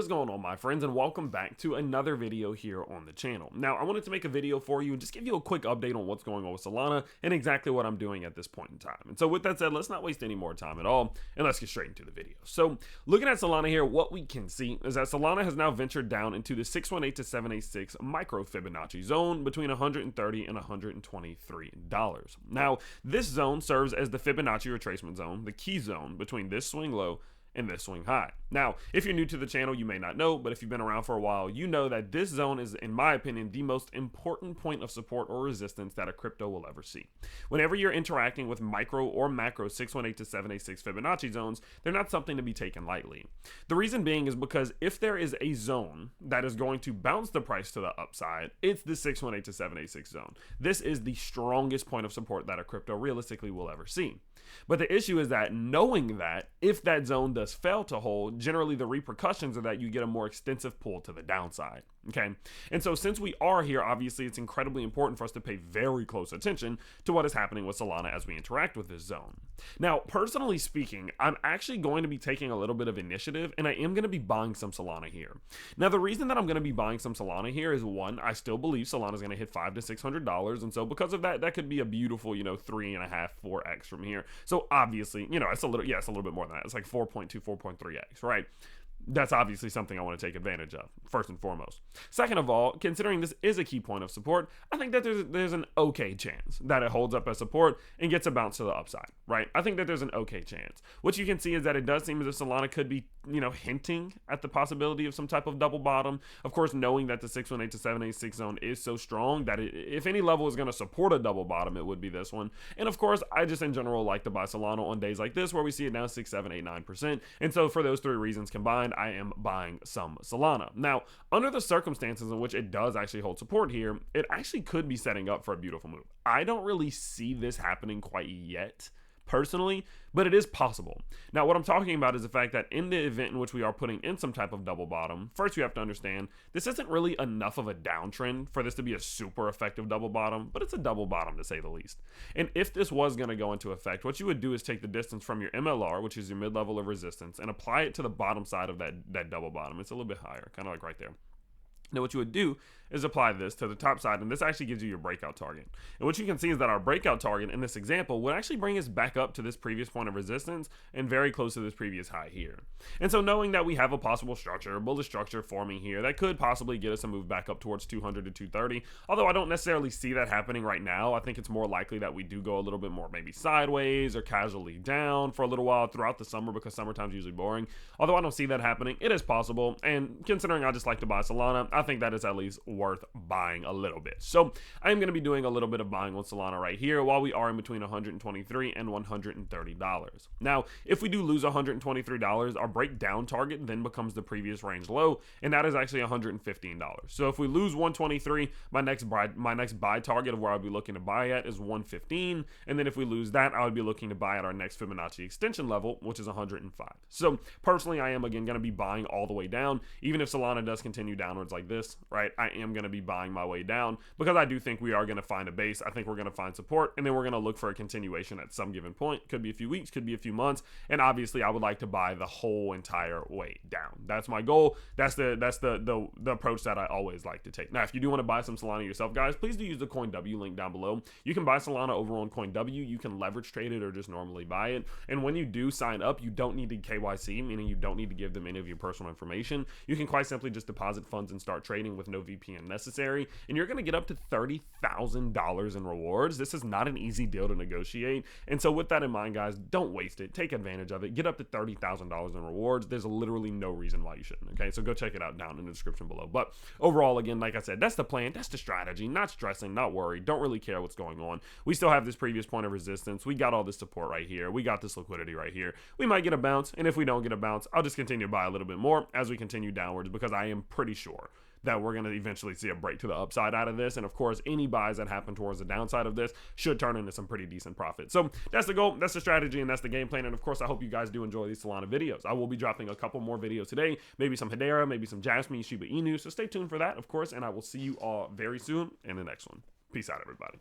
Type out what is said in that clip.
What's going on, my friends, and welcome back to another video here on the channel. Now, I wanted to make a video for you and just give you a quick update on what's going on with Solana and exactly what I'm doing at this point in time. And so with that said, let's not waste any more time at all, and let's get straight into the video. So looking at Solana here, what we can see is that Solana has now ventured down into the 618 to 786 micro Fibonacci zone between $130 and $123. Now, this zone serves as the Fibonacci retracement zone, the key zone between this swing low and this swing high. Now, if you're new to the channel, you may not know, but if you've been around for a while, you know that this zone is, in my opinion, the most important point of support or resistance that a crypto will ever see. Whenever you're interacting with micro or macro 618 to 786 Fibonacci zones, they're not something to be taken lightly. The reason being is because if there is a zone that is going to bounce the price to the upside, it's the 618 to 786 zone. This is the strongest point of support that a crypto realistically will ever see. But the issue is that knowing that if that zone does fail to hold, generally the repercussions are that you get a more extensive pull to the downside. Okay. And so since we are here, obviously it's incredibly important for us to pay very close attention to what is happening with Solana as we interact with this zone. Now, personally speaking, I'm actually going to be taking a little bit of initiative and I am going to be buying some Solana here. Now, the reason that I'm going to be buying some Solana here is one, I still believe Solana is going to hit $500 to $600. And so because of that, that could be a beautiful, 3.5, 4x from here. So obviously, it's a little bit more than that. It's like 4.2, 4.3x, right? That's obviously something I want to take advantage of, first and foremost. Second of all, considering this is a key point of support, I think that there's an okay chance that it holds up as support and gets a bounce to the upside, right? I think that there's an okay chance. What you can see is that it does seem as if Solana could be, hinting at the possibility of some type of double bottom. Of course, knowing that the 618 to 786 zone is so strong that if any level is going to support a double bottom, it would be this one. And of course, I just in general like to buy Solana on days like this where we see it down 6, 7, 8, 9%. And so for those three reasons combined, I am buying some Solana. Now, under the circumstances in which it does actually hold support here, it actually could be setting up for a beautiful move. I don't really see this happening quite yet, personally, but it is possible. Now, what I'm talking about is the fact that in the event in which we are putting in some type of double bottom, first you have to understand this isn't really enough of a downtrend for this to be a super effective double bottom, but it's a double bottom to say the least. And if this was going to go into effect, what you would do is take the distance from your MLR, which is your mid-level of resistance, and apply it to the bottom side of that double bottom. It's a little bit higher, kind of like right there. Now, what you would do is apply this to the top side, and this actually gives you your breakout target. And what you can see is that our breakout target in this example would actually bring us back up to this previous point of resistance and very close to this previous high here. And so knowing that we have a possible structure, a bullish structure forming here that could possibly get us a move back up towards 200 to 230, although I don't necessarily see that happening right now. I think it's more likely that we do go a little bit more maybe sideways or casually down for a little while throughout the summer because summertime's usually boring. Although I don't see that happening, it is possible. And considering I just like to buy Solana, I think that is at least worth buying a little bit. So I am going to be doing a little bit of buying on Solana right here while we are in between $123 and $130. Now, if we do lose $123, our breakdown target then becomes the previous range low, and that is actually $115. So if we lose 123, my next buy target of where I'll be looking to buy at is 115, and then if we lose that, I would be looking to buy at our next Fibonacci extension level, which is 105. So personally, I am again going to be buying all the way down, even if Solana does continue downwards like this, right? I am going to be buying my way down because I do think we are going to find a base. I think we're going to find support, and then we're going to look for a continuation at some given point. Could be a few weeks, could be a few months, and obviously I would like to buy the whole entire way down. That's my goal. That's the approach that I always like to take. Now, if you do want to buy some Solana yourself, guys, please do use the CoinW link down below. You can buy Solana over on CoinW. You can leverage trade it or just normally buy it. And when you do sign up, you don't need to KYC, meaning you don't need to give them any of your personal information. You can quite simply just deposit funds and start trading with no VPN necessary, and you're going to get up to $30,000 in rewards. This is not an easy deal to negotiate, and so with that in mind, guys, don't waste it. Take advantage of it. Get up to $30,000 in rewards. There's literally no reason why you shouldn't. Okay, so go check it out down in the description below. But overall, again, like I said, that's the plan. That's the strategy. Not stressing, not worried. Don't really care what's going on. We still have this previous point of resistance. We got all this support right here. We got this liquidity right here. We might get a bounce, and if we don't get a bounce, I'll just continue to buy a little bit more as we continue downwards because I am pretty sure that we're going to eventually see a break to the upside out of this. And of course, any buys that happen towards the downside of this should turn into some pretty decent profit. So that's the goal, that's the strategy, and that's the game plan. And of course, I hope you guys do enjoy these Solana videos. I will be dropping a couple more videos today, maybe some Hedera, maybe some Jasmine, Shiba Inu. So stay tuned for that, of course, and I will see you all very soon in the next one. Peace out, everybody.